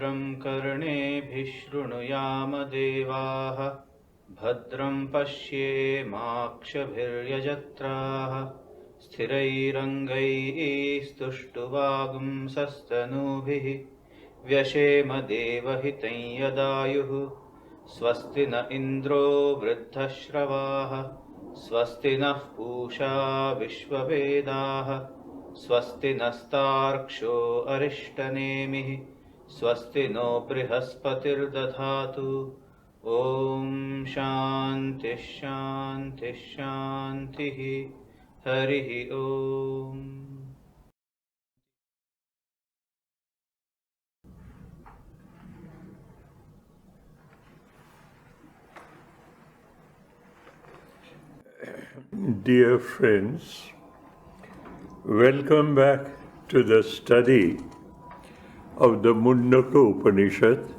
भद्रं कर्णेभिः शृणुयाम देवाः भद्रं पश्येमाक्षभिर्यजत्राः स्थिरैरङ्गैस्तुष्टुवागुंसस्तनूभिः व्यशेम देवहितं यदायुः स्वस्ति न इन्द्रो वृद्धश्रवाः स्वस्ति नः पूषा विश्ववेदाः स्वस्ति नस्तार्क्ष्यो अरिष्टनेमिः स्वस्ति नो बृहस्पतिर्दधातु। ॐ शान्तिः शान्तिः शान्तिः। हरिः ॐ। Dear friends, welcome back to the study of the Mundaka Upanishad,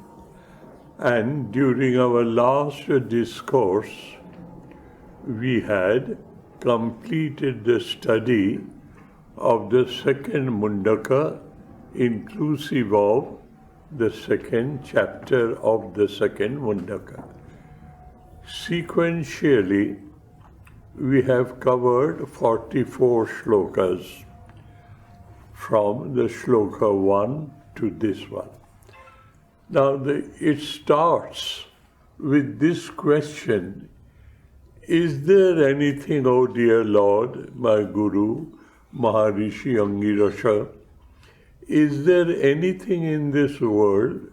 and during our last discourse we had completed the study of the second Mundaka, inclusive of the second chapter of the second Mundaka. Sequentially, we have covered 44 shlokas from the shloka 1 to this one. Now it starts with this question: is there anything, O dear Lord, my Guru, Maharishi Angirasha, is there anything in this world,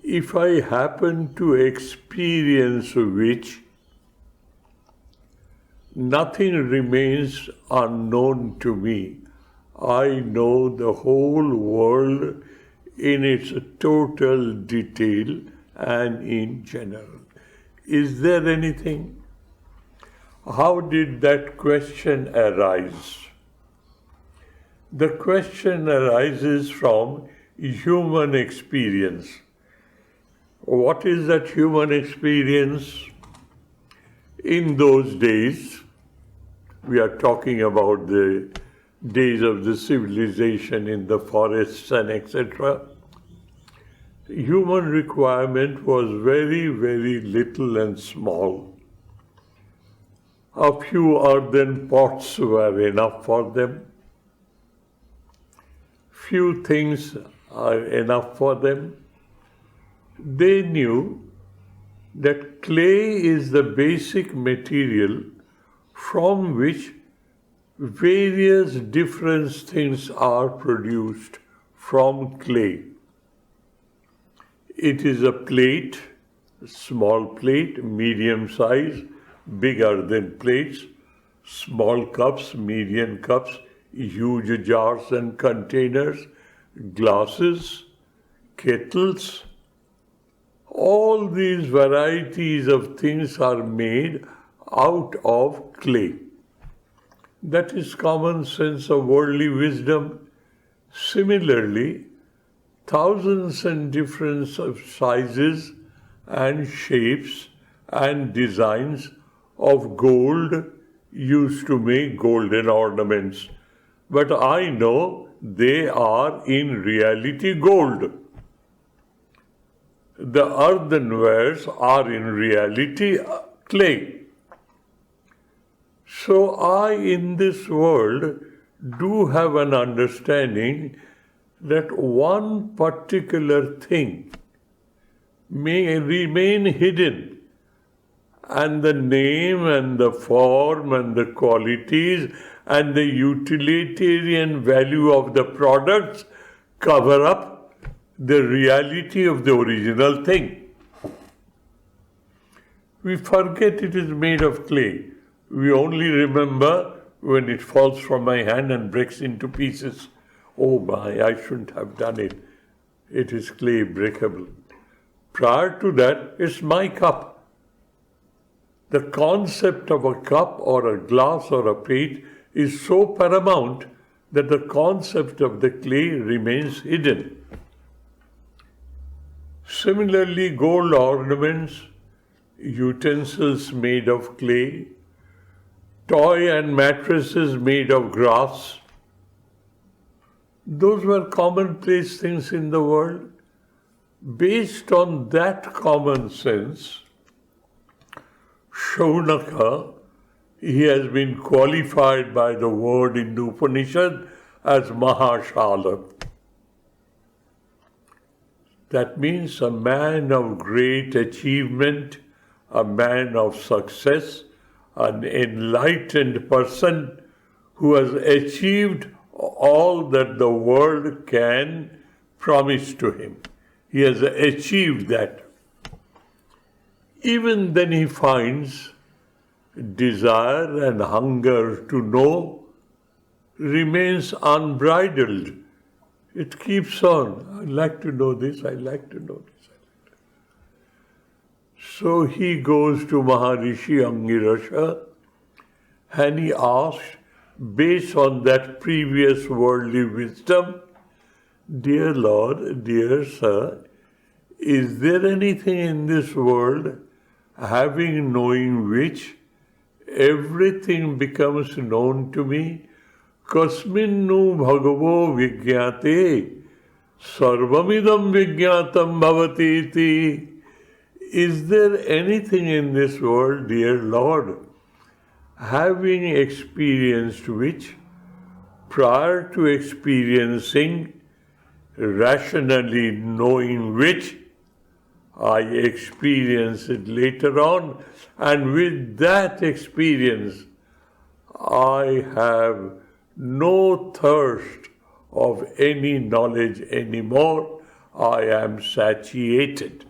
if I happen to experience which, nothing remains unknown to me? I know the whole world in its total detail and in general. Is there anything? How did that question arise? The question arises from human experience. What is that human experience? In those days, we are talking about the days of the civilization in the forests and etc. Human requirement was very, very little and small. A few earthen pots were enough for them. Few things are enough for them. They knew that clay is the basic material from which various different things are produced from clay. It is a plate, small plate, medium size, bigger than plates, small cups, medium cups, huge jars and containers, glasses, kettles. All these varieties of things are made out of clay. That is common sense of worldly wisdom. Similarly, thousands and different sizes and shapes and designs of gold used to make golden ornaments. But I know they are in reality gold. The earthenwares are in reality clay. So I, in this world, do have an understanding that one particular thing may remain hidden, and the name and the form and the qualities and the utilitarian value of the products cover up the reality of the original thing. We forget it is made of clay. We only remember when it falls from my hand and breaks into pieces. Oh my, I shouldn't have done it. It is clay, breakable. Prior to that, it's my cup. The concept of a cup or a glass or a plate is so paramount that the concept of the clay remains hidden. Similarly, gold ornaments, utensils made of clay, toy and mattresses made of grass, those were commonplace things in the world. Based on that common sense, Shaunaka, he has been qualified by the word in the Upanishad as Mahashala. That means a man of great achievement, a man of success, an enlightened person who has achieved all that the world can promise to him. He has achieved that. Even then he finds desire and hunger to know remains unbridled. It keeps on. I like to know this, I like to know this. So he goes to Maharishi Angirasha and he asks, based on that previous worldly wisdom, dear Lord, dear Sir, is there anything in this world knowing which everything becomes known to me? Kasminnu bhagavo vigyate sarvamidam vigyatam bhavati iti. Is there anything in this world, dear Lord, having experienced which, prior to experiencing, rationally knowing which, I experience it later on, and with that experience, I have no thirst of any knowledge anymore. I am satiated.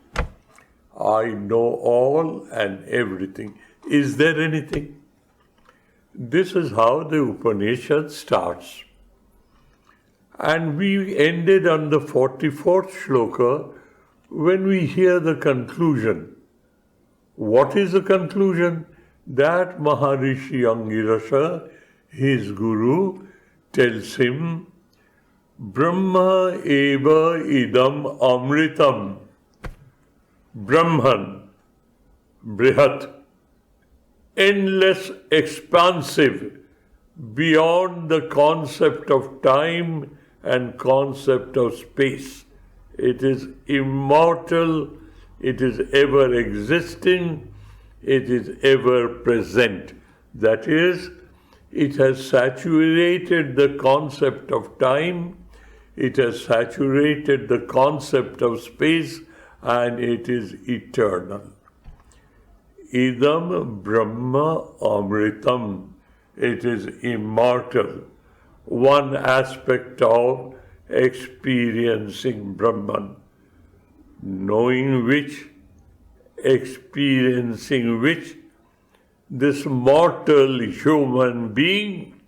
I know all and everything. Is there anything? This is how the Upanishad starts. And we ended on the 44th shloka when we hear the conclusion. What is the conclusion? That Maharishi Angirasha, his guru, tells him, Brahma eva idam amritam. Brahman, Brihat, endless, expansive, beyond the concept of time and concept of space. It is immortal, it is ever existing, it is ever present. That is, it has saturated the concept of time, it has saturated the concept of space, and it is eternal. Idam Brahma Amritam. It is immortal. One aspect of experiencing Brahman, knowing which, experiencing which, this mortal human being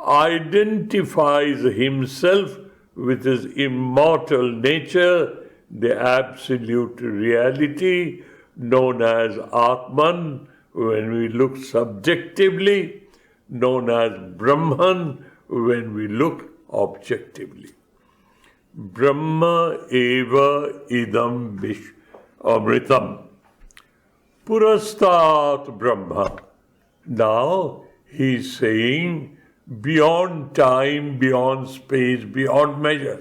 identifies himself with his immortal nature, the absolute reality known as Atman, when we look subjectively, known as Brahman, when we look objectively. Brahma eva idam amritam. Purastat Brahma. Now he's saying beyond time, beyond space, beyond measure.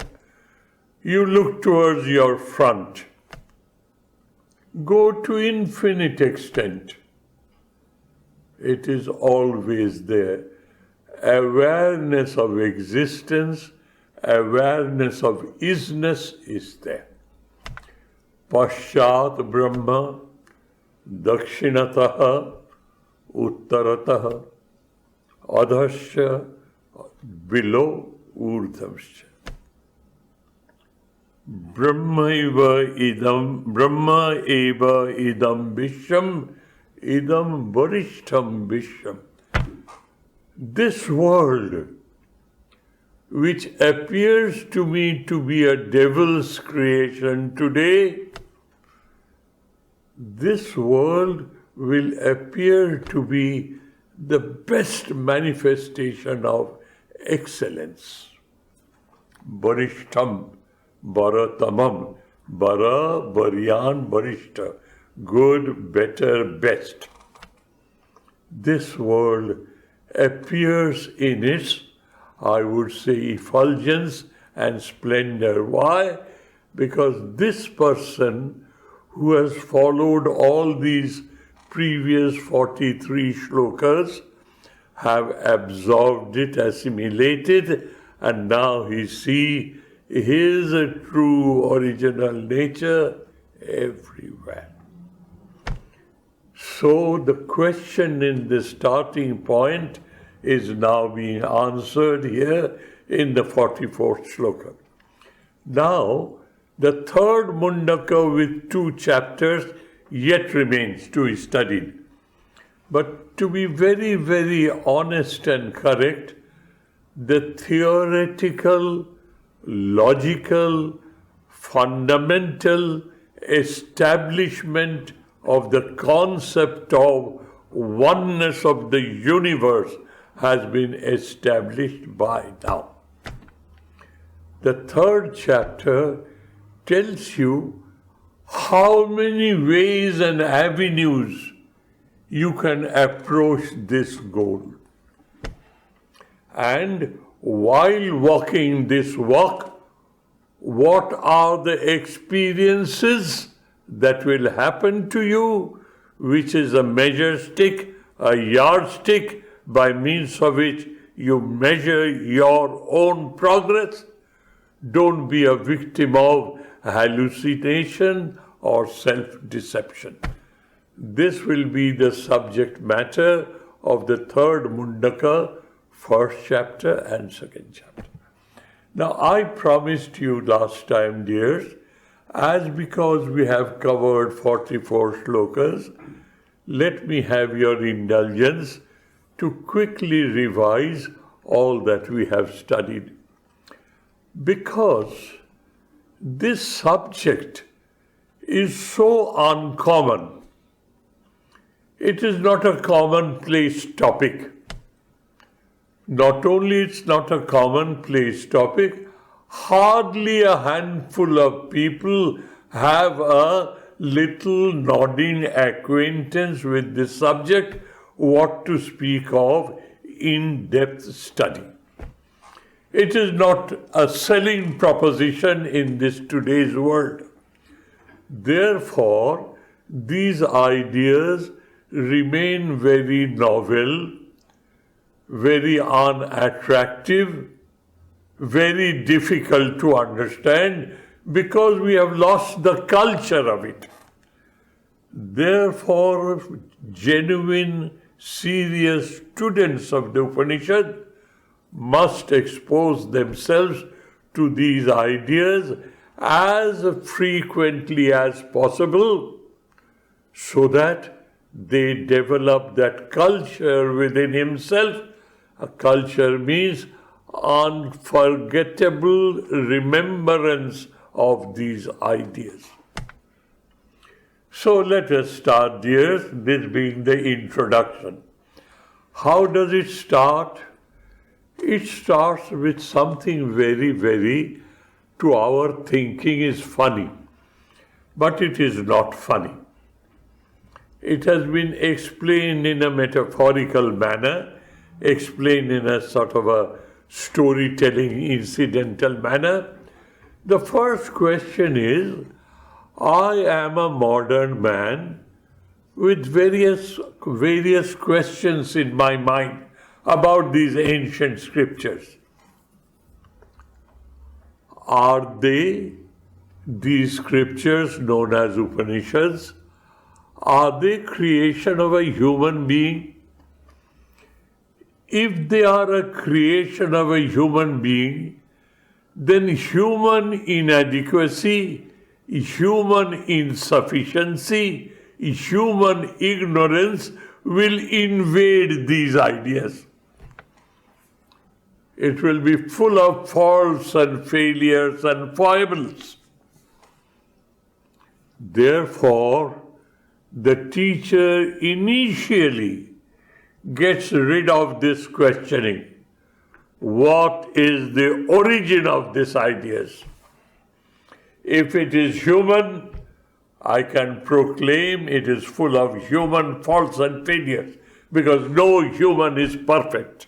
You look towards your front. Go to infinite extent. It is always there. Awareness of existence, awareness of isness is there. Paschat Brahma, Dakshinataha, Uttarataha, Adhasya, below Urdhavsya. Brahma eva idam visham, idam varishtam visham. This world, which appears to me to be a devil's creation today, this world will appear to be the best manifestation of excellence. Varishtam, Bharatamam, Bara, Baryan, Varishta, good, better, best. This world appears in its, I would say, effulgence and splendor. Why? because this person who has followed all these previous 43 shlokas have absorbed it, assimilated, and now he sees his true original nature everywhere. So the question in the starting point is now being answered here in the 44th shloka. Now, the third Mundaka with 2 chapters yet remains to be studied. But to be very, very honest and correct, the theoretical, logical, fundamental establishment of the concept of oneness of the universe has been established by now. The third chapter tells you how many ways and avenues you can approach this goal. And while walking this walk, what are the experiences that will happen to you, which is a measure stick, a yardstick by means of which you measure your own progress? Don't be a victim of hallucination or self-deception. This will be the subject matter of the third Mundaka, first chapter and second chapter. Now, I promised you last time, dears, as because we have covered 44 shlokas, let me have your indulgence to quickly revise all that we have studied. Because this subject is so uncommon. It is not a commonplace topic. Not only it's not a commonplace topic, hardly a handful of people have a little nodding acquaintance with this subject, what to speak of in-depth study. It is not a selling proposition in this today's world. Therefore, these ideas remain very novel, very unattractive, very difficult to understand because we have lost the culture of it. Therefore, genuine, serious students of the Upanishad must expose themselves to these ideas as frequently as possible so that they develop that culture within himself. A culture means unforgettable remembrance of these ideas. So let us start, dears, this being the introduction. How does it start? It starts with something very, very, to our thinking, is funny. But it is not funny. It has been explained in a metaphorical manner, explained in a sort of a storytelling, incidental manner. The first question is, I am a modern man with various questions in my mind about these ancient scriptures. Are they, these scriptures known as Upanishads, are they creation of a human being? If they are a creation of a human being, then human inadequacy, human insufficiency, human ignorance will invade these ideas. It will be full of faults and failures and foibles. Therefore, the teacher initially gets rid of this questioning. What is the origin of these ideas? If it is human, I can proclaim it is full of human faults and failures, because no human is perfect.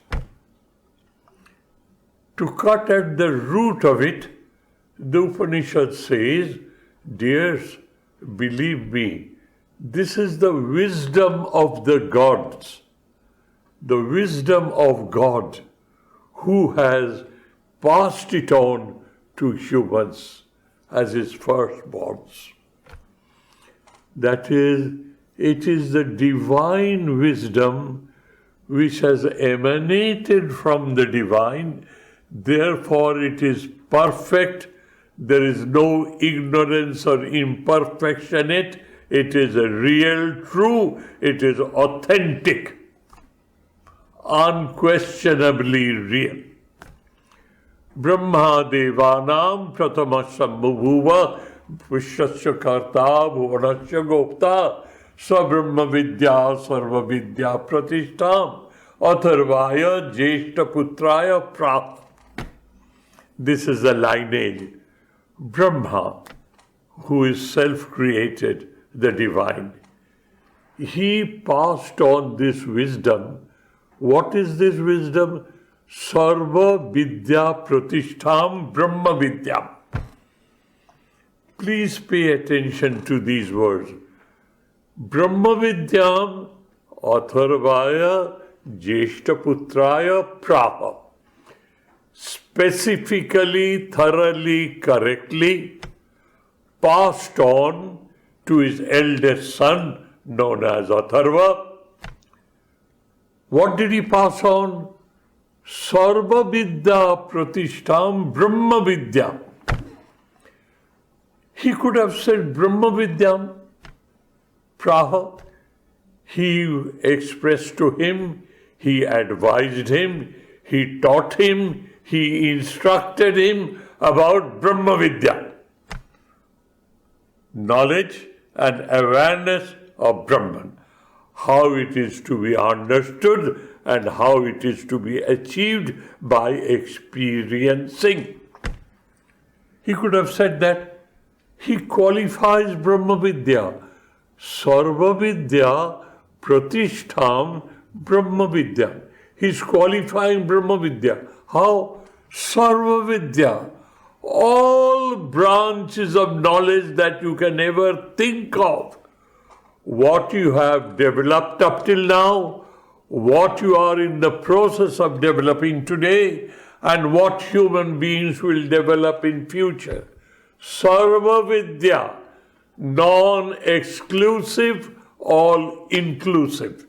To cut at the root of it, The Upanishad says, dears, believe me, this is the wisdom of the gods, the wisdom of God, who has passed it on to humans as his firstborns. That is, it is the divine wisdom which has emanated from the divine, therefore it is perfect, there is no ignorance or imperfection in it, it is a real, true, it is authentic, unquestionably real. Brahma devanam pratamasham bhuva vishwasya karta bhuvanasya gopta Sabrahma vidya sarva vidya pratishtam atharvaya jeshta putraya prap. This is the lineage. Brahma, who is self-created, the divine, he passed on this wisdom. What is this wisdom? Sarva vidya pratishtam Brahma vidya. Please pay attention to these words. Brahma vidyam atharvaya jeshta putraya praha. Specifically, thoroughly, correctly passed on to his eldest son, known as Atharva. What did he pass on? Sarva vidya pratishtam Brahma vidya. He could have said Brahma vidyam praha. He expressed to him, he advised him, he taught him, he instructed him about Brahma Vidya. Knowledge and awareness of Brahman. How it is to be understood and how it is to be achieved by experiencing. He could have said that. He qualifies Brahma Vidya. Sarva Vidya Pratishtham Brahma Vidya. He's qualifying Brahma Vidya. How? Sarva Vidya. All branches of knowledge that you can ever think of. What you have developed up till now, what you are in the process of developing today, and what human beings will develop in future. Sarva Vidya. Non-exclusive, all-inclusive.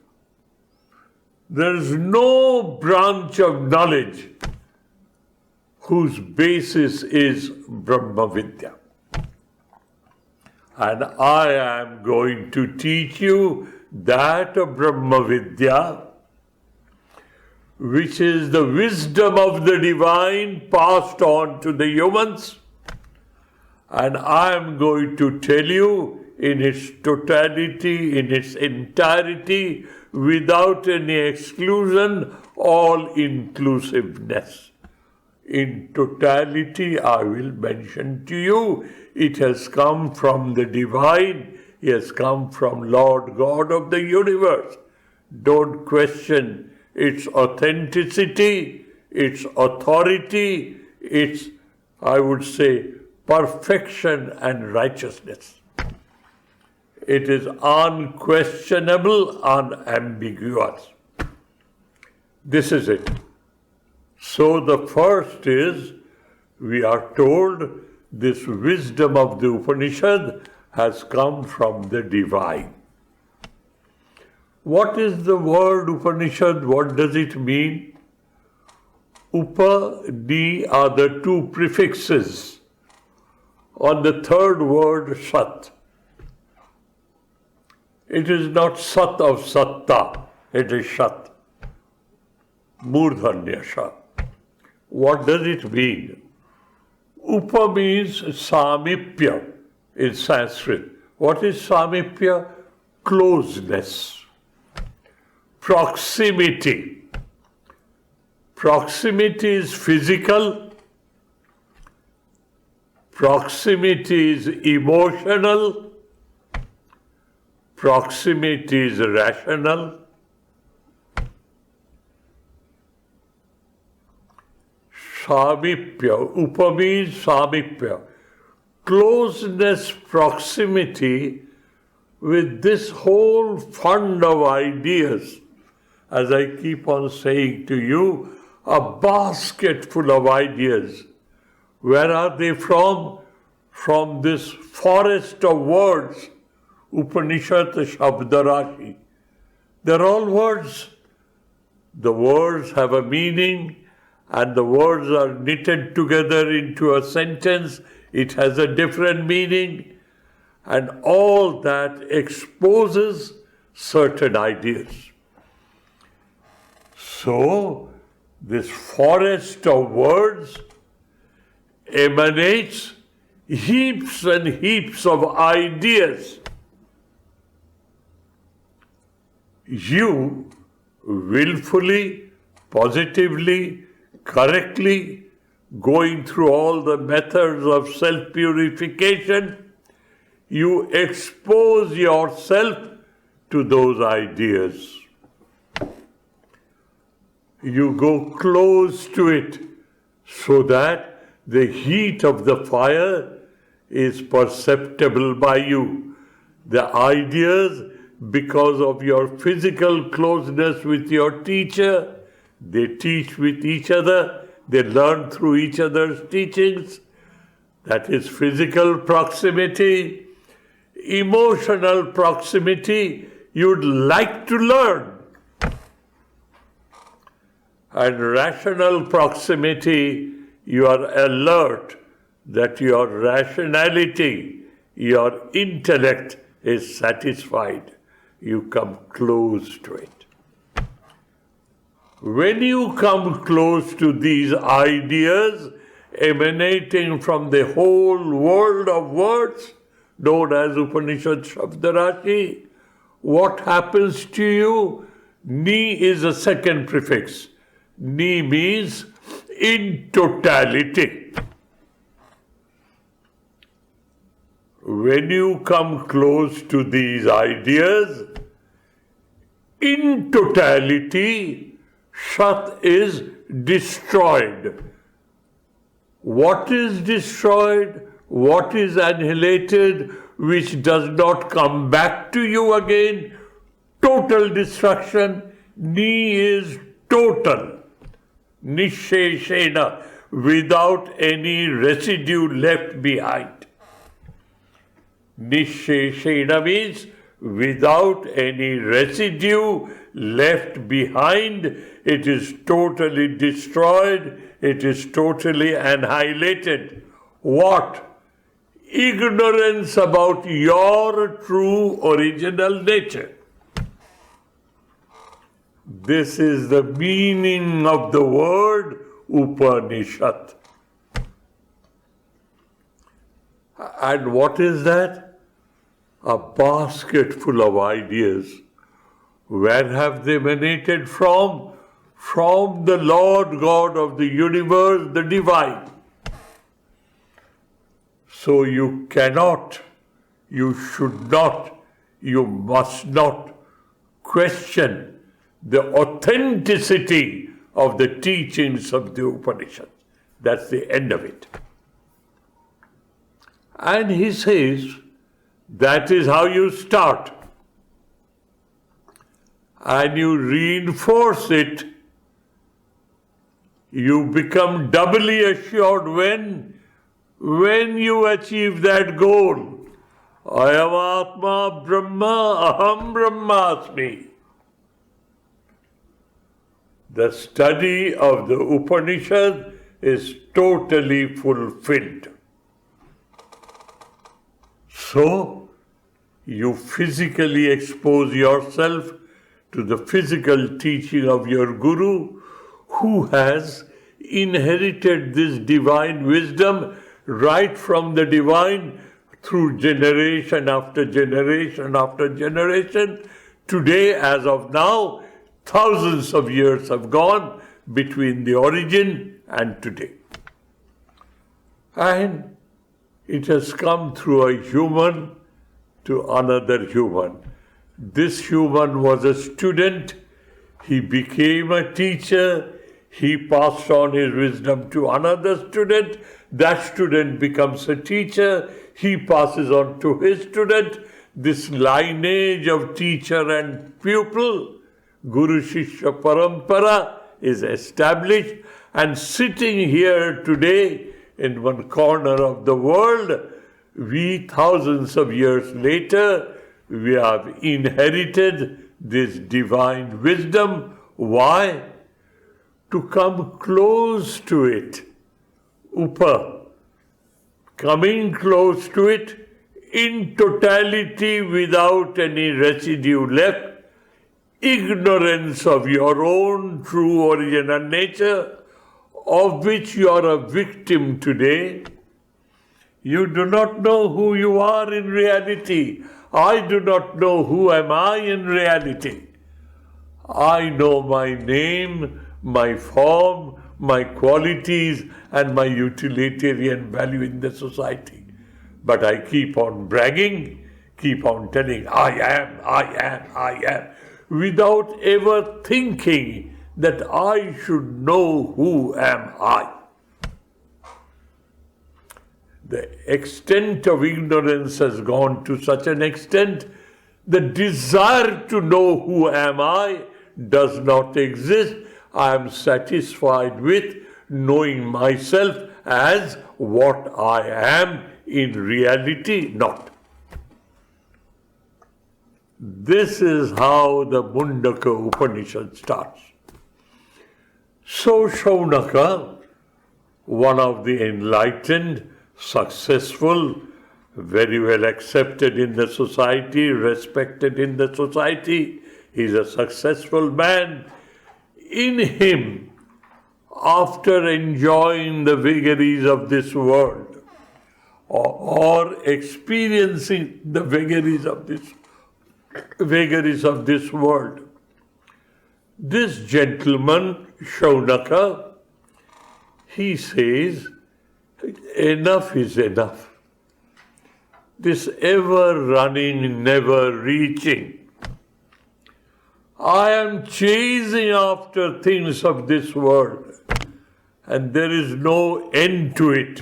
There is no branch of knowledge whose basis is Brahma Vidya. And I am going to teach you that Brahma Vidya, which is the wisdom of the divine passed on to the humans. And I am going to tell you in its totality, in its entirety, without any exclusion, all-inclusiveness. In totality, I will mention to you, it has come from the divine, it has come from Lord God of the universe. Don't question its authenticity, its authority, its, I would say, perfection and righteousness. It is unquestionable, unambiguous. This is it. So the first is, we are told this wisdom of the Upanishad has come from the divine. What is the word Upanishad? What does it mean? Upa, Ni are the two prefixes on the third word Sat. It is not Sat of Satta, it is Shat. Murdhanya Shat. What does it mean? Upa means Samipya in Sanskrit. What is Samipya? Closeness. Proximity. Proximity is physical. Proximity is emotional. Proximity is rational. Samipya. Upa means Samipya. Closeness, proximity with this whole fund of ideas. As I keep on saying to you, a basket full of ideas. Where are they from? From this forest of words, Upanishad Shabdarashi. They're all words. The words have a meaning, and the words are knitted together into a sentence. It has a different meaning, and all that exposes certain ideas. So, this forest of words emanates heaps and heaps of ideas. You willfully, positively, correctly, going through all the methods of self-purification, you expose yourself to those ideas. You go close to it so that the heat of the fire is perceptible by you. The ideas, because of your physical closeness with your teacher, they teach with each other, they learn through each other's teachings. That is physical proximity. Emotional proximity, you'd like to learn. And rational proximity, you are alert that your rationality, your intellect is satisfied. You come close to it. When you come close to these ideas emanating from the whole world of words, known as Upanishad Shabdarashi, what happens to you? Ni is a second prefix. Ni means in totality. When you come close to these ideas, in totality, Shat is destroyed. What is destroyed? What is annihilated? Which does not come back to you again? Total destruction. Ni is total. Nisheshena, without any residue left behind. Nisheshena means without any residue left behind. It is totally destroyed. It is totally annihilated. What? Ignorance about your true original nature. This is the meaning of the word Upanishad. And what is that? A basket full of ideas. Where have they emanated from? From the Lord God of the universe, the divine. So you cannot, you should not, you must not question the authenticity of the teachings of the Upanishad. That's the end of it. And he says, that is how you start. And you reinforce it. You become doubly assured when you achieve that goal. Ayam Atma Brahma, Aham Brahmasmi. The study of the Upanishad is totally fulfilled. So, you physically expose yourself to the physical teaching of your Guru, who has inherited this divine wisdom right from the divine through generation after generation after generation. Today, as of now, thousands of years have gone between the origin and today. And it has come through a human to another human. This human was a student, he became a teacher, He passed on his wisdom to another student. That student becomes a teacher. He passes on to his student. This lineage of teacher and pupil, Guru Shishya Parampara, is established. And sitting here today in one corner of the world, we thousands of years later, we have inherited this divine wisdom. Why? To come close to it. Upa. Coming close to it in totality without any residue left. Ignorance of your own true origin and nature, of which you are a victim today. You do not know who you are in reality. I do not know who am I in reality. I know my name, my form, my qualities, and my utilitarian value in the society. But I keep on bragging, keep on telling, I am, without ever thinking that I should know who am I. The extent of ignorance has gone to such an extent, the desire to know who am I does not exist. I am satisfied with knowing myself as what I am in reality not. This is how the Mundaka Upanishad starts. So Shaunaka, one of the enlightened, successful, very well accepted in the society, respected in the society, is a successful man. In him, after enjoying the vagaries of this world, or experiencing the vagaries of this world, this gentleman, Shaunaka, he says, enough is enough. This ever running, never reaching. I am chasing after things of this world, and there is no end to it.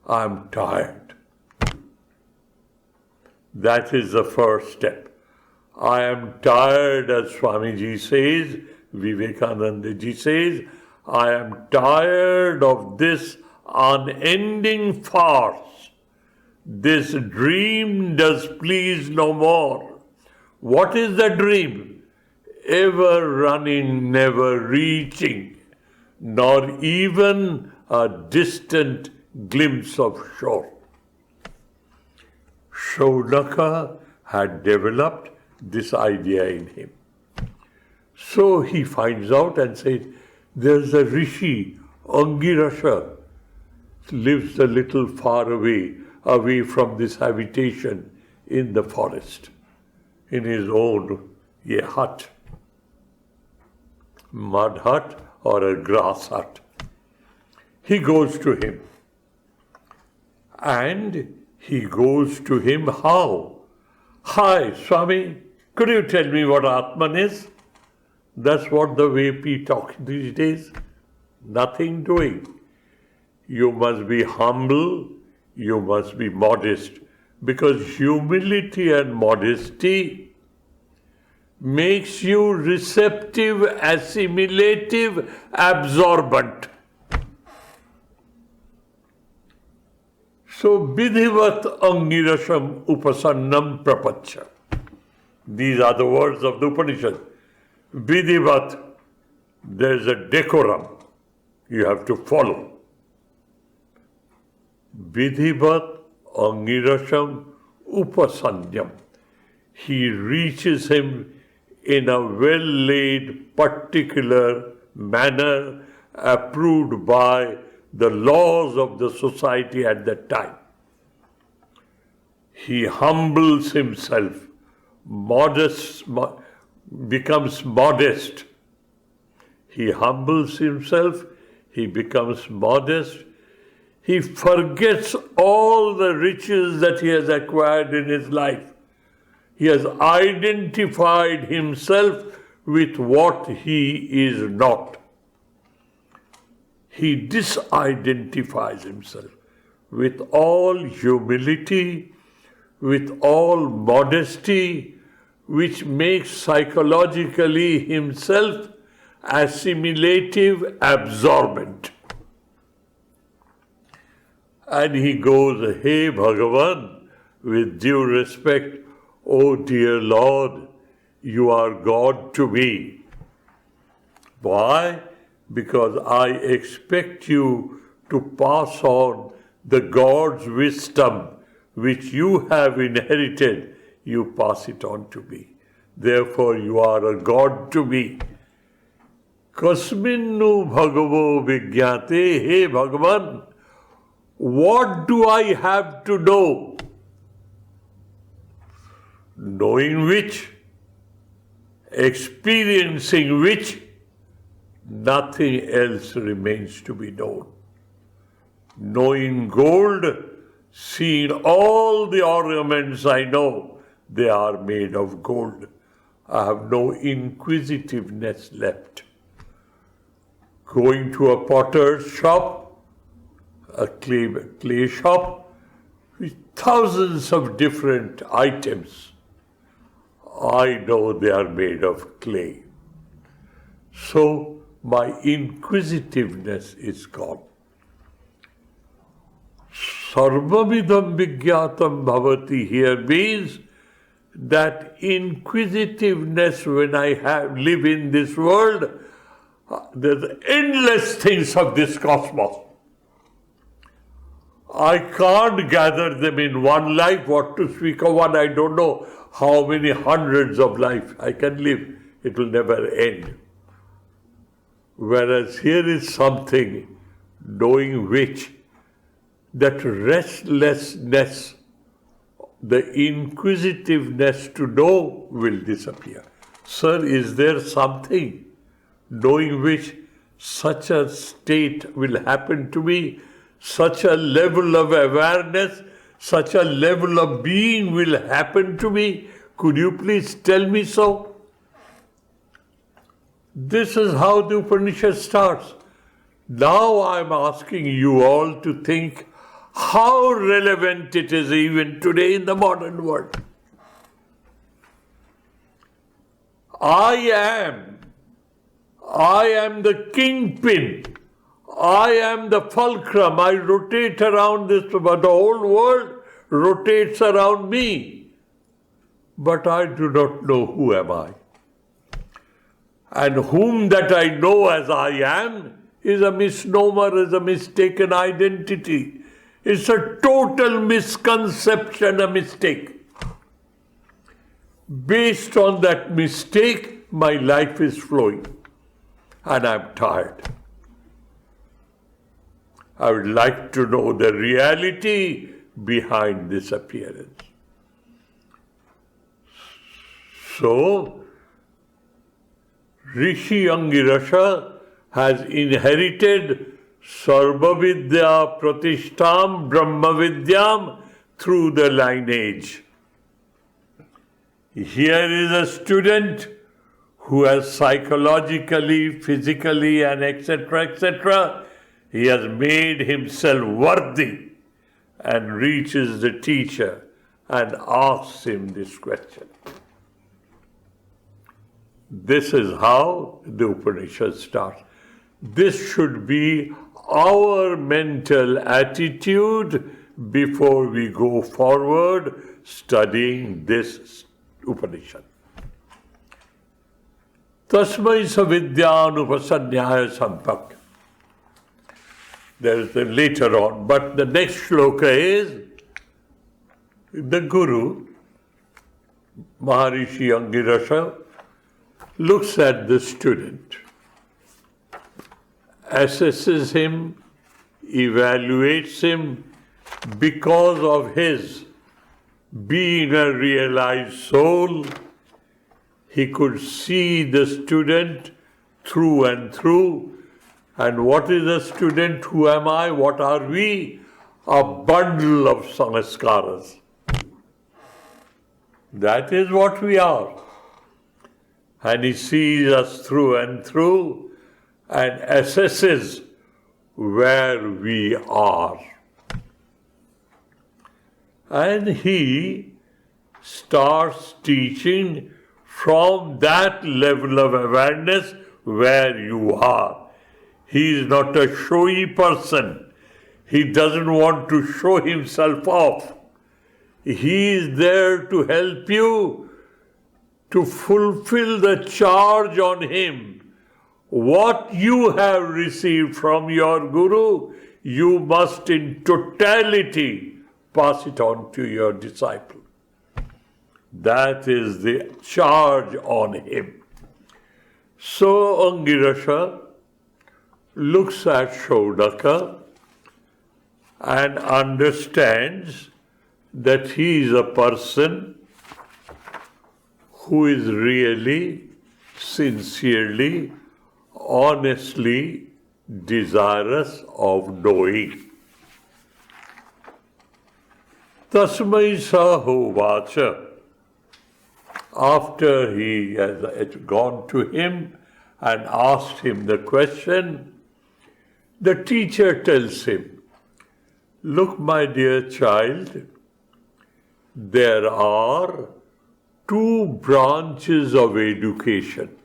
I am tired. That is the first step. I am tired, as Swamiji says, Vivekananda ji says, I am tired of this unending farce. This dream does please no more. What is the dream? Ever running, never reaching, nor even a distant glimpse of shore. Shaunaka had developed this idea in him. So he finds out and says, there's a rishi, Angirasha, lives a little far away from this habitation in the forest, in his own hut, mud hut or a grass hut. He goes to him. And he goes to him how? Hi, Swami, could you tell me what Atman is? That's what the way we talk these days. Nothing doing. You must be humble, you must be modest, because humility and modesty makes you receptive, assimilative, absorbent. So, vidhivat angirasham upasannam prapacha. These are the words of the Upanishad. Vidhivat, there is a decorum you have to follow. Vidhivat angirasham upasanyam. He reaches him in a well-laid, particular manner approved by the laws of the society at that time. He humbles himself, becomes modest. He humbles himself, he becomes modest. He forgets all the riches that he has acquired in his life. He has identified himself with what he is not. he disidentifies himself with all humility, with all modesty, which makes psychologically himself assimilative, absorbent. And he goes, "Hey Bhagavan, with due respect, oh dear Lord, you are God to me." Why? Because I expect you to pass on the God's wisdom which you have inherited, you pass it on to me. Therefore you are a God to me. Kasminnu bhagavo vigyate, hey Bhagavan, what do I have to know? Knowing which, experiencing which, nothing else remains to be known. Knowing gold, seeing all the ornaments I know, they are made of gold. I have no inquisitiveness left. Going to a potter's shop, a clay shop, with thousands of different items, I know they are made of clay. So my inquisitiveness is gone. Sarvavidam vigyatam bhavati here means that inquisitiveness when I live in this world, there's endless things of this cosmos. I can't gather them in one life. What to speak of one, I don't know how many hundreds of lives I can live. It will never end. Whereas here is something knowing which that restlessness, the inquisitiveness to know will disappear. Sir, is there something knowing which such a state will happen to me, such a level of awareness, such a level of being will happen to me? Could you please tell me so? This is how the Upanishad starts. Now I'm asking you all to think how relevant it is even today in the modern world. I am the kingpin. I am the fulcrum. I rotate around this, but the whole world rotates around me. But I do not know who am I. And whom that I know as I am is a misnomer, is a mistaken identity. It's a total misconception, a mistake. Based on that mistake, my life is flowing. And I'm tired. I would like to know the reality behind this appearance. So, Rishi Angirasha has inherited Sarvavidya Pratishtam Brahmavidyam through the lineage. Here is a student who has psychologically, physically, and etc., he has made himself worthy and reaches the teacher and asks him this question. This is how the Upanishad starts. This should be our mental attitude before we go forward studying this Upanishad. Tasmai savidyānupasanyāya sampak. There is the later on, but the next shloka is the Guru, Maharishi Angirasha, looks at the student, assesses him, evaluates him because of his being a realized soul. He could see the student through and through. And what is a student? Who am I? What are we? A bundle of samskaras. That is what we are. And he sees us through and through and assesses where we are. And he starts teaching from that level of awareness where you are. He is not a showy person. He doesn't want to show himself off. He is there to help you to fulfill the charge on him. What you have received from your Guru, you must in totality pass it on to your disciple. That is the charge on him. So Angirasha looks at Shodaka and understands that he is a person who is really, sincerely, honestly desirous of knowing. Tasmai sahovacha. After he has gone to him and asked him the question, the teacher tells him, look, my dear child, there are two branches of education.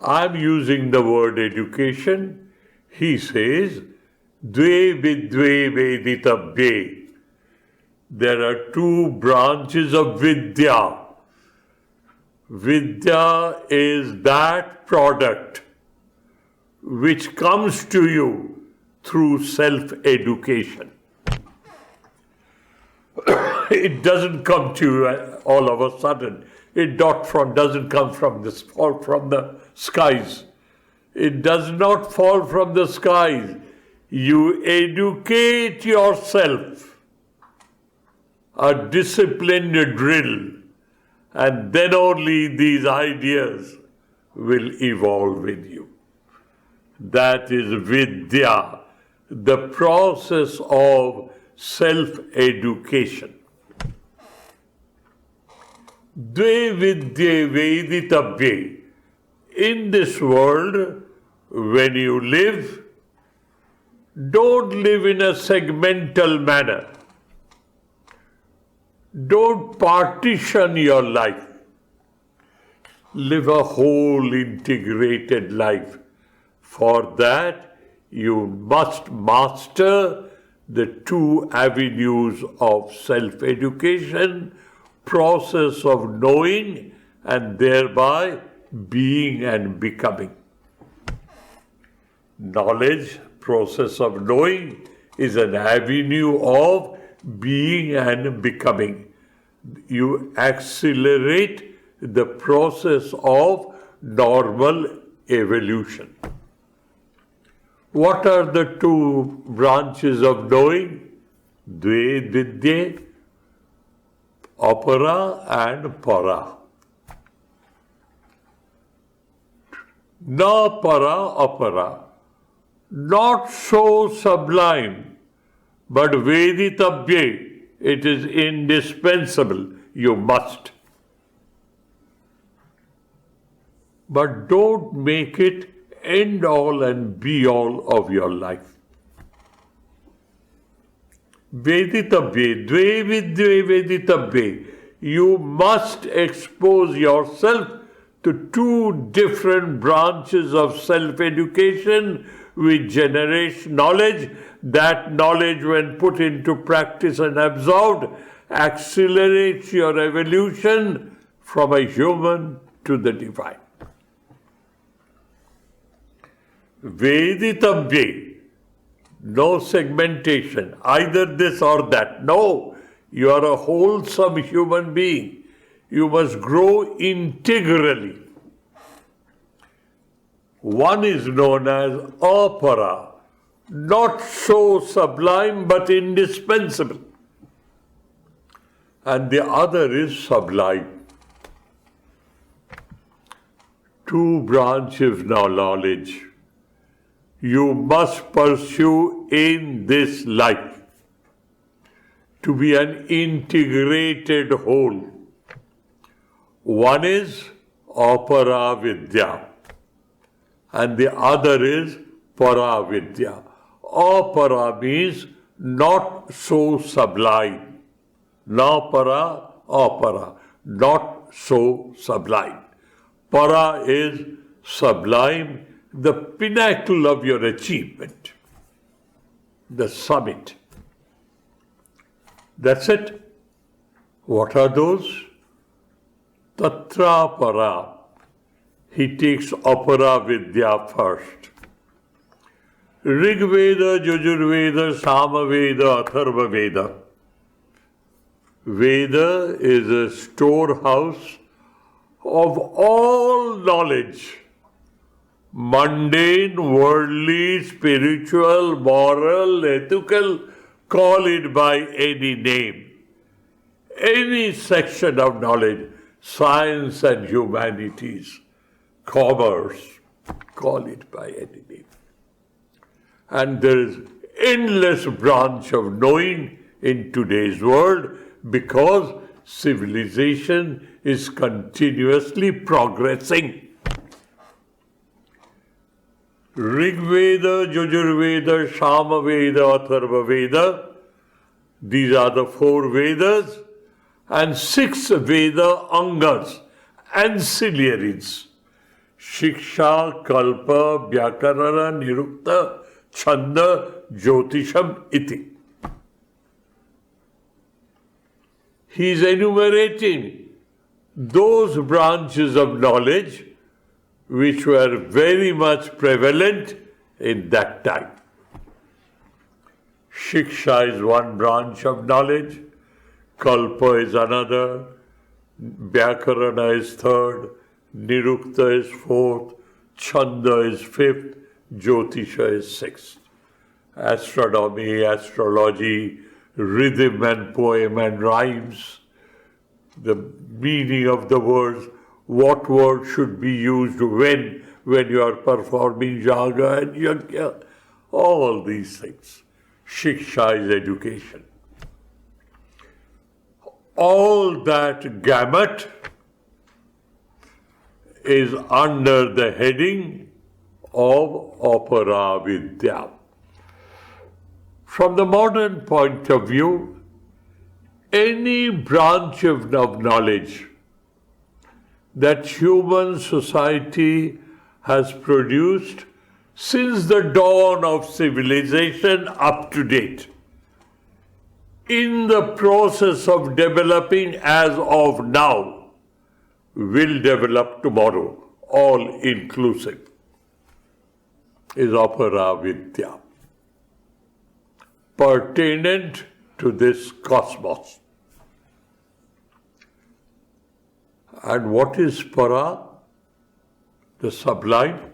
I'm using the word education. He says, Dve vidve veditabhye. There are two branches of Vidya. Vidya is that product which comes to you through self-education. It doesn't come to you all of a sudden. It doesn't come from fall from the skies. It does not fall from the skies. You educate yourself. A disciplined drill, and then only these ideas will evolve with you. That is Vidya, the process of self-education. Dve vidye veditabhye. In this world, when you live, don't live in a segmental manner. Don't partition your life. Live a whole integrated life. For that, you must master the two avenues of self-education, process of knowing, and thereby being and becoming. Knowledge, process of knowing, is an avenue of being and becoming. You accelerate the process of normal evolution. What are the two branches of knowing? Dve vidye, apara and para. Na para apara. Not so sublime, but veditabhye, it is indispensable, you must. But don't make it end all and be all of your life. Veditabhye, dve vidye veditabhye. You must expose yourself to two different branches of self-education which generate knowledge. That knowledge, when put into practice and absorbed, accelerates your evolution from a human to the divine. Veditabhye, no segmentation, either this or that. No, you are a wholesome human being. You must grow integrally. One is known as apara, not so sublime but indispensable. And the other is sublime. Two branches of knowledge you must pursue in this life to be an integrated whole. One is apara vidya, and the other is Para-vidya. Apara means not so sublime. Na para, apara, not so sublime. Para is sublime, the pinnacle of your achievement, the summit. That's it. What are those? Tatra para. He takes apara vidya first. Rig Veda, Yajurveda, Samaveda, Atharva Veda. Veda is a storehouse of all knowledge. Mundane, worldly, spiritual, moral, ethical, call it by any name. Any section of knowledge, science and humanities, commerce, call it by any name. And there is endless branch of knowing in today's world because civilization is continuously progressing. Rig Veda, Yajurveda, Samaveda, Atharva Veda, these are the 4 Vedas, and 6 Veda Angas, ancillaries. Shiksha, Kalpa, Vyakarana, Nirukta, Chanda, Jyotisham, iti. He is enumerating those branches of knowledge which were very much prevalent in that time. Shiksha is one branch of knowledge, Kalpa is another, Vyakarana is third, Nirukta is fourth, Chanda is fifth, Jyotisha is sixth. Astronomy, astrology, rhythm and poem and rhymes, the meaning of the words, what word should be used when you are performing yaga and yajna, all these things. Shiksha is education. All that gamut is under the heading of Apara Vidya. From the modern point of view, any branch of knowledge that human society has produced since the dawn of civilization up to date, in the process of developing as of now, will develop tomorrow, all inclusive, is Apara Vidya, pertinent to this cosmos. And what is para? The sublime,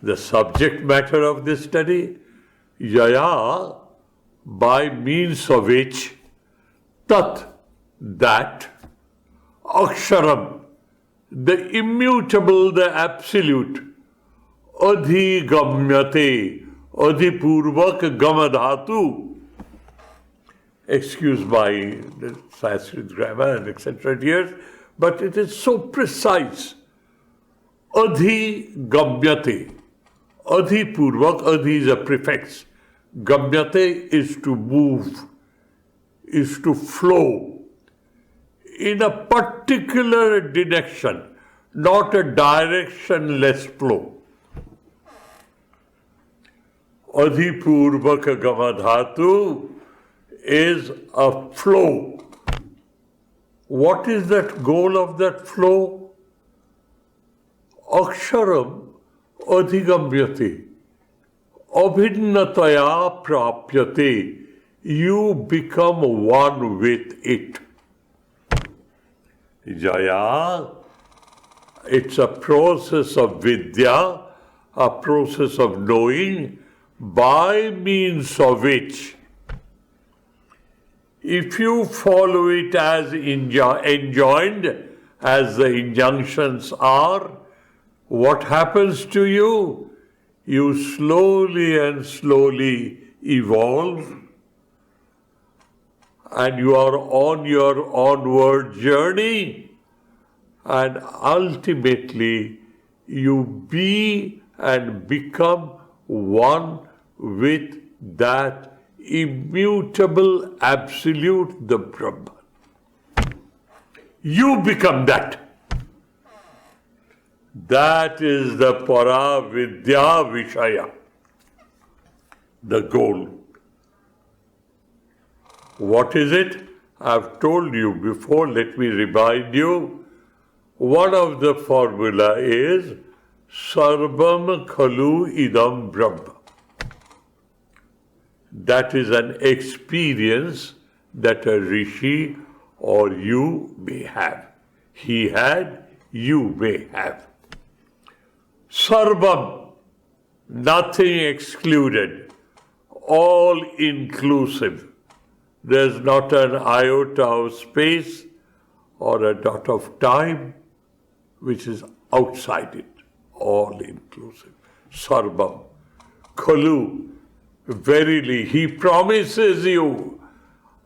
the subject matter of this study, yaya, by means of which, tat, that, aksharam, the immutable, the absolute, adhigamyate, adhipurvak gamadhatu. Excuse my Sanskrit grammar and etc. here, but it is so precise. Adhigamyate, adhipurvak, adhi is a prefix. Gamyate is to move, is to flow in a particular direction, not a directionless flow. Adhipurvaka gamadhatu is a flow. What is that goal of that flow? Aksharam adhigamyate, abhinnataya prapyate. You become one with it. Jaya, it's a process of vidya, a process of knowing, by means of which, if you follow it as enjoined, as the injunctions are, what happens to you? You slowly and slowly evolve, and you are on your onward journey, and ultimately you be and become one with that immutable absolute, the Brahman. You become that. That is the para vidya vishaya, the goal. What is it? I've told you before, let me remind you. One of the formula is Sarvam Khalu Idam Brahma. That is an experience that a rishi or you may have. He had, you may have. Sarvam, nothing excluded, all inclusive. There's not an iota of space or a dot of time which is outside it, all inclusive. Sarvam, Khalu, verily, he promises you.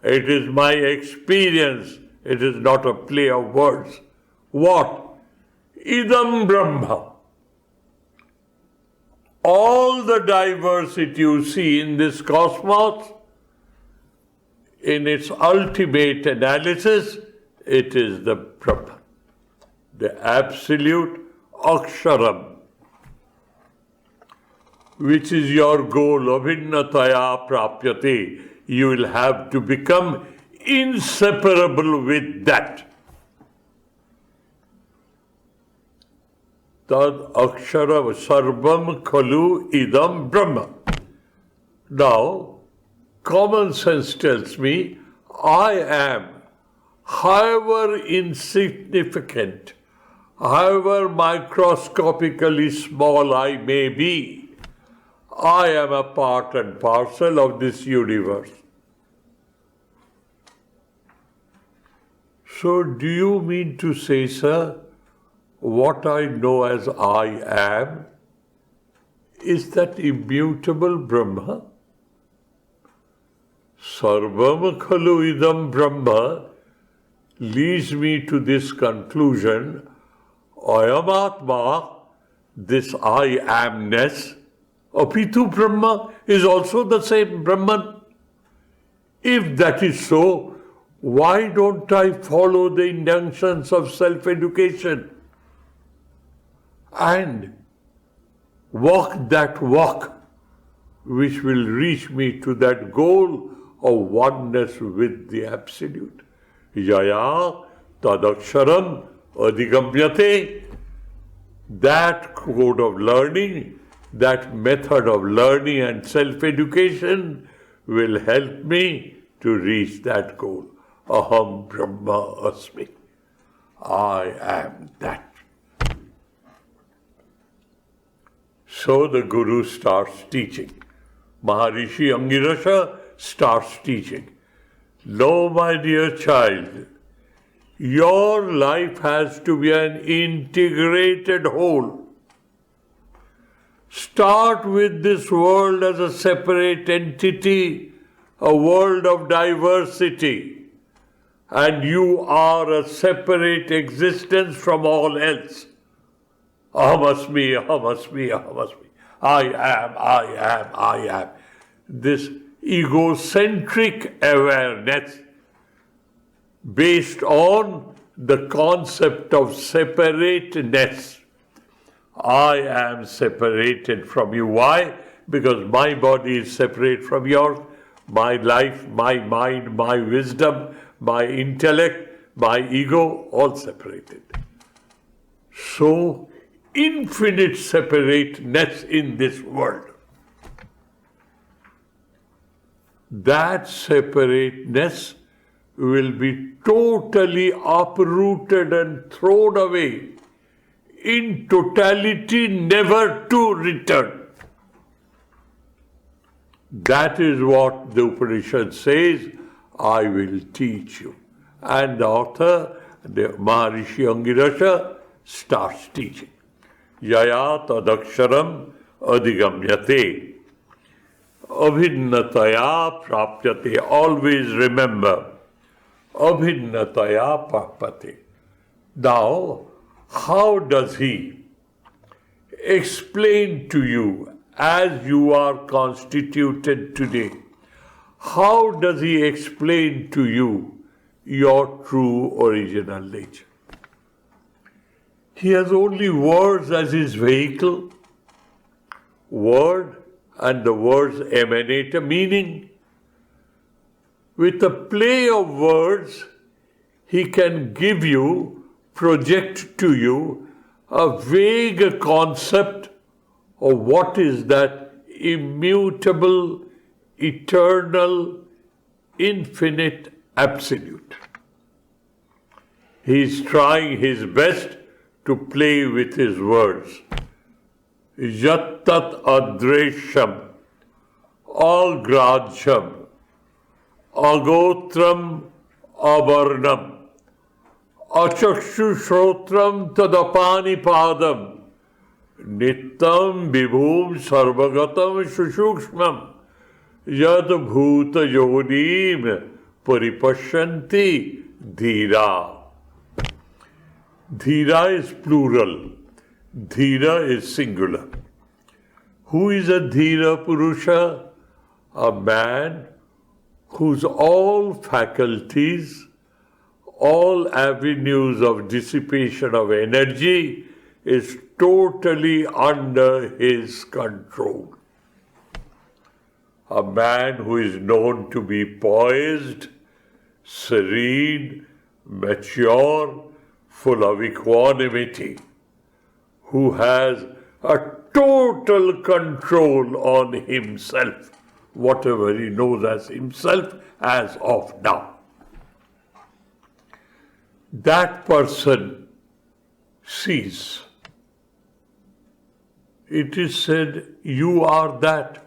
It is my experience. It is not a play of words. What? Idam Brahma. All the diversity you see in this cosmos, in its ultimate analysis, it is the Brahman, the absolute Aksharam, which is your goal, abhinnataya prapyate. You will have to become inseparable with that. Tad akshara sarvam khalu idam brahma. Now, common sense tells me, I am, however insignificant, however microscopically small I may be, I am a part and parcel of this universe. So, do you mean to say, sir, what I know as I am is that immutable Brahma? Sarvam khalu idam Brahma leads me to this conclusion, Ayam Atma, this I amness, Apitu Brahma is also the same Brahman. If that is so, why don't I follow the injunctions of self-education and walk that walk which will reach me to that goal of oneness with the Absolute? Yaya tadaksharam adhigamyate. That code of learning, that method of learning and self-education will help me to reach that goal. Aham Brahma Asmi. I am that. So the Guru starts teaching. Maharishi Angirasha starts teaching. No, my dear child, your life has to be an integrated whole. Start with this world as a separate entity, a world of diversity, and you are a separate existence from all else. Ahamasmi, ahamasmi, ahamasmi. I am, I am, I am. This egocentric awareness based on the concept of separateness. I am separated from you. Why? Because my body is separate from yours. My life, my mind, my wisdom, my intellect, my ego, all separated. So, infinite separateness in this world. That separateness will be totally uprooted and thrown away in totality, never to return. That is what the Upanishad says, I will teach you. And the author, the Maharishi Angirasha, starts teaching. Yaya tadaksharam adhigamyate. Abhinnataya prapyate. Always remember, abhinnataya prapyate. Now, how does he explain to you as you are constituted today? How does he explain to you your true original nature? He has only words as his vehicle. Word, and the words emanate a meaning. With a play of words, he can give you, project to you, a vague concept of what is that immutable, eternal, infinite absolute. He is trying his best to play with his words. Yattat adresham, agrajam, agotram avarnam, achakshushrotram tadapani padam, nittam vibhum sarvagatam shushukshmam, yad bhuta yonim paripashyanti dhira. Dhira is plural. Dhira is singular. Who is a Dhira Purusha? A man whose all faculties, all avenues of dissipation of energy is totally under his control. A man who is known to be poised, serene, mature, full of equanimity, who has a total control on himself, whatever he knows as himself as of now. That person sees. It is said, you are that.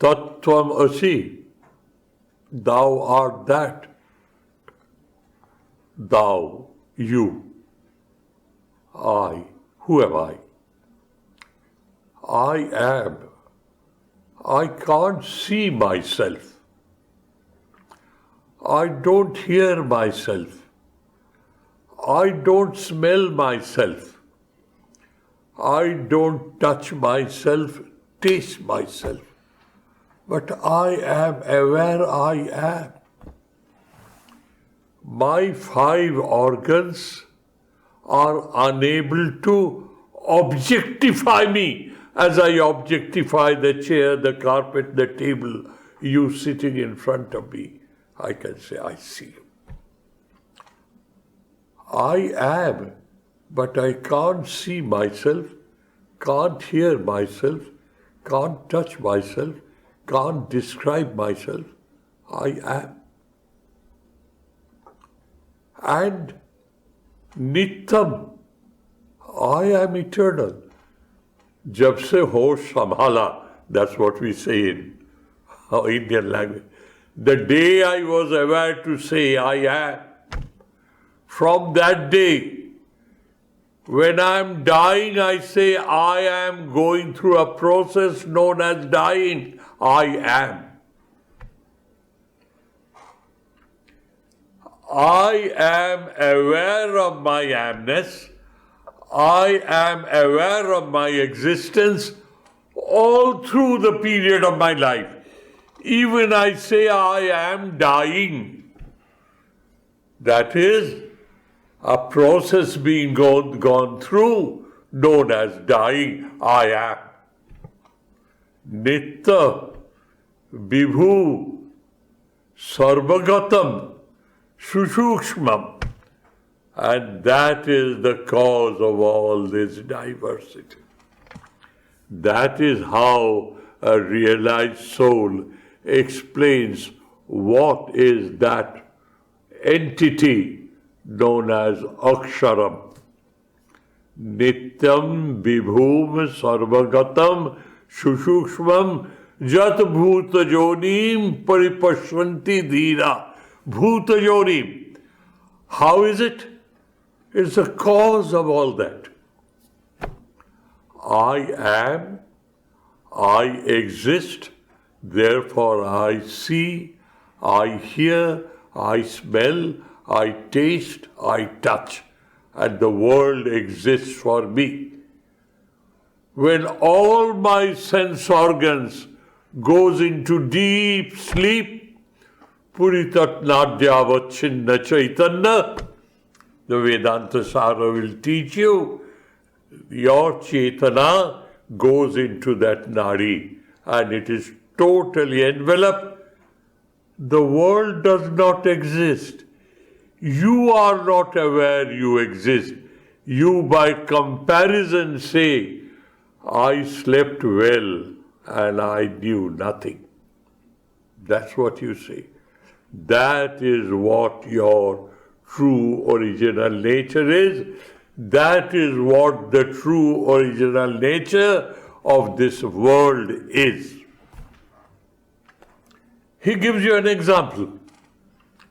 Tattvam asi. Thou art that. Thou, you. I. Who am I? I am. I can't see myself. I don't hear myself. I don't smell myself. I don't touch myself, taste myself. But I am aware I am. My 5 organs are unable to objectify me as I objectify the chair, the carpet, the table, you sitting in front of me. I can say, I see you. I am, but I can't see myself, can't hear myself, can't touch myself, can't describe myself. I am. And Nityam, I am eternal. Jab se hosh sambhala, that's what we say in our Indian language. The day I was aware to say I am, from that day, when I am dying, I say I am going through a process known as dying. I am. I am aware of my amness. I am aware of my existence all through the period of my life. Even I say I am dying. That is a process being gone through, known as dying. I am. Nitya, Vibhu, Sarvagatam, Sushukshmam. And that is the cause of all this diversity. That is how a realized soul explains what is that entity known as Aksharam. Nityam Vibhum Sarvagatam Sushukshmam Jat Bhuta Jonim Paripashvanti Dhira. Bhuta Jonim. How is it? It's the cause of all that. I am, I exist, therefore I see, I hear, I smell, I taste, I touch, and the world exists for me. when all my sense organs goes into deep sleep, Puritat Nadyavachinna Chaitanya, the Vedanta Sara will teach you, your Chaitana goes into that Nadi and it is totally enveloped. The world does not exist. You are not aware you exist. You by comparison say, I slept well and I knew nothing. That's what you say. That is what your true original nature is. That is what the true original nature of this world is. He gives you an example.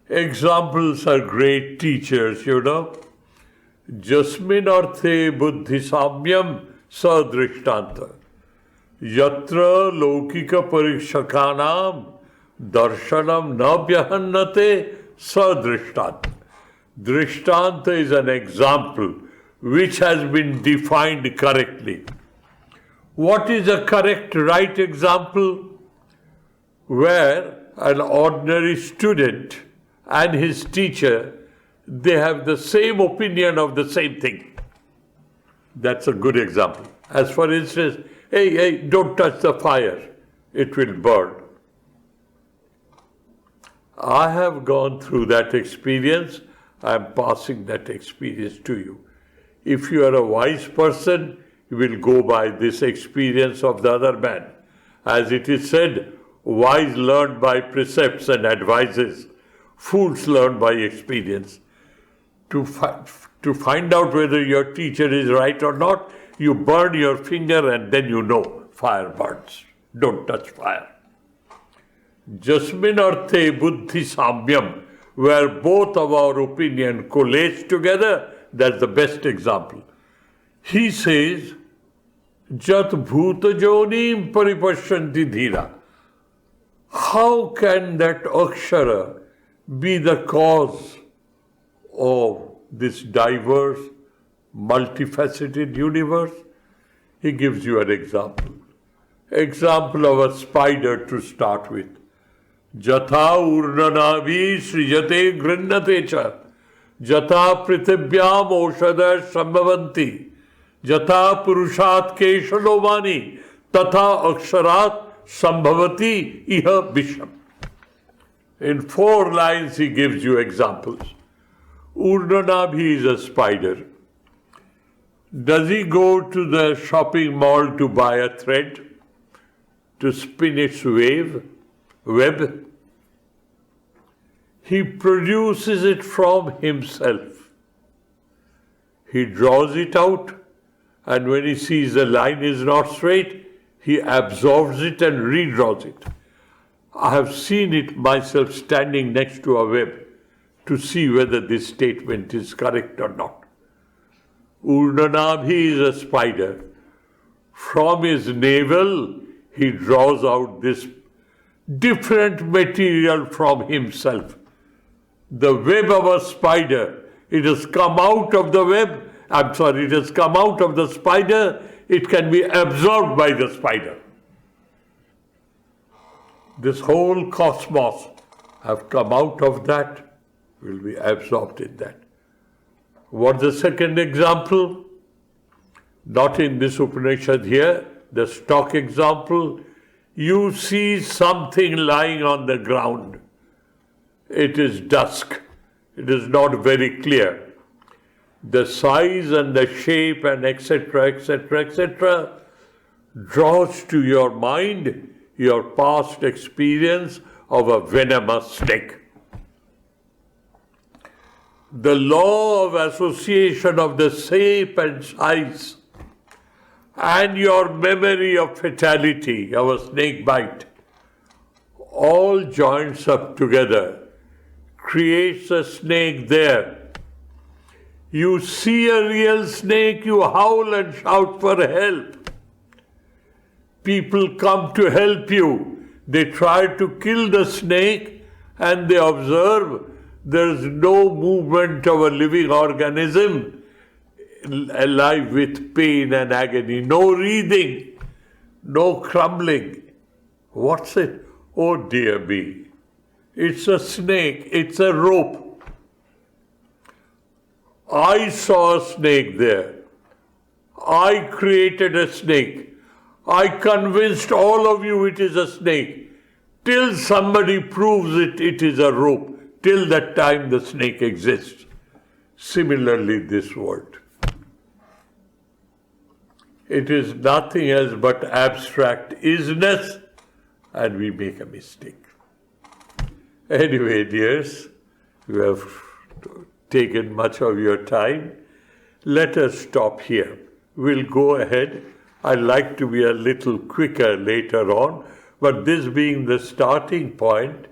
Examples are great teachers, you know. Jasmin arthe buddhi samyam sadrishtanta. Yatra lokika parikshakanam darshanam na vyahannate sadrishtanta. Drishtanta is an example which has been defined correctly. What is a correct, right example? Where an ordinary student and his teacher, they have the same opinion of the same thing. That's a good example. As for instance, hey, don't touch the fire, it will burn. I have gone through that experience. I am passing that experience to you. If you are a wise person, you will go by this experience of the other man. As it is said, wise learn by precepts and advices. Fools learn by experience. To find out whether your teacher is right or not, you burn your finger and then you know fire burns. Don't touch fire. Jasmin arthe buddhi samyam, where both of our opinion coalesce together, that's the best example. He says, Jat bhuta jonim paripashyanti dhira. How can that akshara be the cause of this diverse, multifaceted universe? He gives you an example. Example of a spider to start with. Jatha urnanavi srijate grinnate cha. Jatha prithivyam oshada sambhavanti. Jatha purushat keshalovani. Tatha aksharat sambhavati iha visham. In 4 lines he gives you examples. Urnanabhi is a spider. Does he go to the shopping mall to buy a thread to spin its web? He produces it from himself. He draws it out, and when he sees the line is not straight, he absorbs it and redraws it. I have seen it myself standing next to a web to see whether this statement is correct or not. Urnanabhi is a spider. From his navel, he draws out this different material from himself. The web of a spider, it has come out of the web, it has come out of the spider, it can be absorbed by the spider. This whole cosmos have come out of that, will be absorbed in that. What's the second example? Not in this Upanishad here, the stock example. You see something lying on the ground. It is dusk. It is not very clear. The size and the shape and etc. draws to your mind your past experience of a venomous snake. The law of association of the shape and size and your memory of fatality of a snake bite all joins up together, creates a snake there. You see a real snake, you howl and shout for help. People come to help you. They try to kill the snake and they observe there is no movement of a living organism alive with pain and agony. No wreathing, no crumbling. What's it? Oh dear me. It's a snake, it's a rope. I saw a snake there. I created a snake. I convinced all of you it is a snake. Till somebody proves it, it is a rope. Till that time the snake exists. Similarly, this world. It is nothing else but abstract isness, and we make a mistake. Anyway, dears, we have taken much of your time. Let us stop here. We'll go ahead. I'd like to be a little quicker later on, but this being the starting point,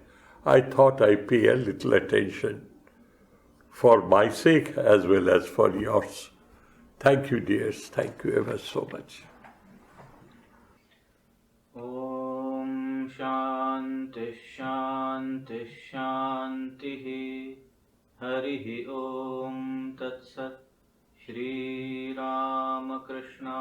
I thought I'd pay a little attention for my sake as well as for yours. Thank you, dears. Thank you ever so much. Om Shanti Shanti Shanti Harihi Om Tat Sat Shri Ramakrishna